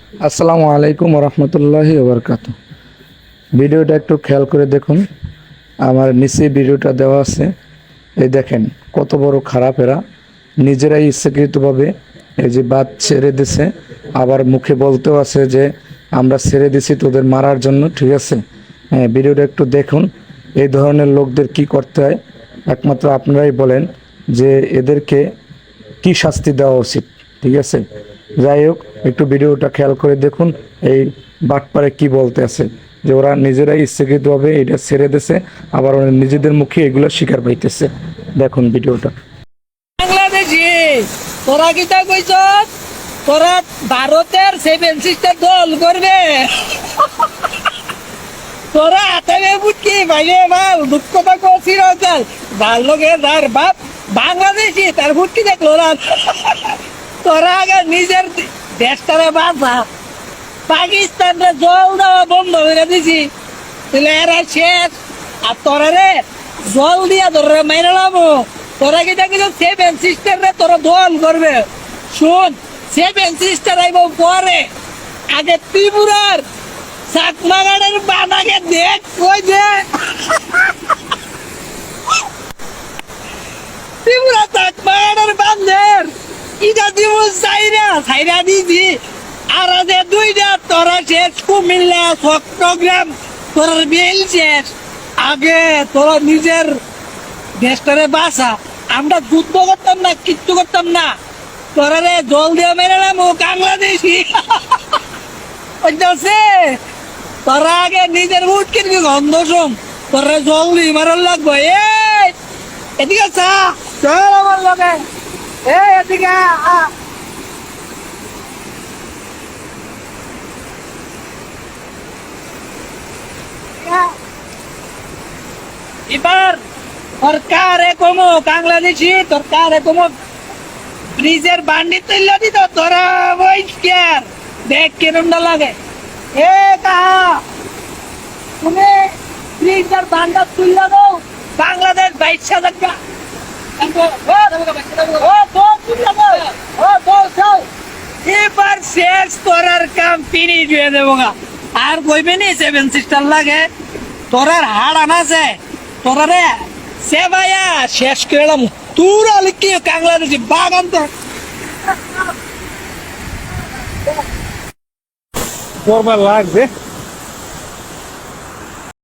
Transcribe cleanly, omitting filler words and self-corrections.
আসসালামু আলাইকুম রহমতুল্লাহি ওবরকাতু। ভিডিওটা একটু খেয়াল করে দেখুন, আমার নিচে ভিডিওটা দেওয়া আছে। এই দেখেন কত বড় খারাপ এরা, নিজেরাই ইচ্ছাকৃতভাবে এই যে বাদ ছেড়ে দিছে, আবার মুখে বলতেও আছে যে আমরা ছেড়ে দিছি তোদের মারার জন্য। ঠিক আছে, হ্যাঁ, ভিডিওটা একটু দেখুন। এই ধরনের লোকদের কি করতে হয় একমাত্র আপনারাই বলেন, যে এদেরকে কি শাস্তি দেওয়া উচিত। ঠিক আছে, যাই হোক, একটু ভিডিওটা খেয়াল করে দেখুন। এই বাটপারে কি বলতে আছে, যে ওরা নিজেরাই ইচ্ছাকৃতভাবে এটা ছেড়ে দিছে, আবার ওরা নিজেদের মুখে এগুলো স্বীকার পাইতেছে। দেখুন ভিডিওটা। বাংলাদেশি তোরা কিতা কইছ? তোরা ভারতের সেভেন সিস্টার দল করবে? তোরা হাতে বুটকি ভাইরে বাল দুঃখ পাকো চিরকাল ভাল লোকে তার বাপ বাংলাদেশি তার বুটকি দেখলো না। তোরা আগে নিজের দেশটারে বাঁচা, পাকিস্তানরে জল দেওয়া বন্ধ করে দিছি, তাহলে এরা শেষ। আর তোরা রে জল দিয়া ধরে মাইরে লামো। তোরা কি দেখি সেভেন সিস্টার রে তোরা দল করবে? শুন, সেভেন সিস্টার আইব পরে, আগে ত্রিপুরার চাকমাগাড়ের বানাকে দেখ কই যে ত্রিপুরা চাকমাগাড়ের বান্ধের ইটা দিব সাইরা দিছি। আর যে দুইটা তোরা শেষ, কুমিল্লা চট্টগ্রাম তোর বেল শেষ। আগে তোরা নিজের দেশটারে বাঁচা, আমরা যুদ্ধ করতাম না, কিচ্ছু করতাম না। তোরা রে জল দিয়ে মেরে না মুখ বাংলাদেশি। তোরা আগে নিজের মুঠ কিনবি গন্ধ শোন, তোরা জল দিয়ে মারার লাগবো। এদিকে চা চল আমার লগে, এদিকে এবার সরকারে কমো বাংলাদেশি, সরকারে কমো ব্রিজের বান্ডি তুললে দিত তোরা বইস্কার দেখ কিরমটা লাগে। এ কাহা তুমি ব্রিজের বান্ডা তুললে দাও, বাংলাদেশ 22,000 টাকা। এবার শেষ, তোরার কাম ফিনিশ হয়ে দেবো গা। আর কইবে নি সেভেন সিস্টার লাগে, তোরার হাড় আনাছে, তোরা রে সে ভাইয়া শেষ করলাম। তোরা লিখি বাংলাদেশি বাগান তো করবার লাগবে।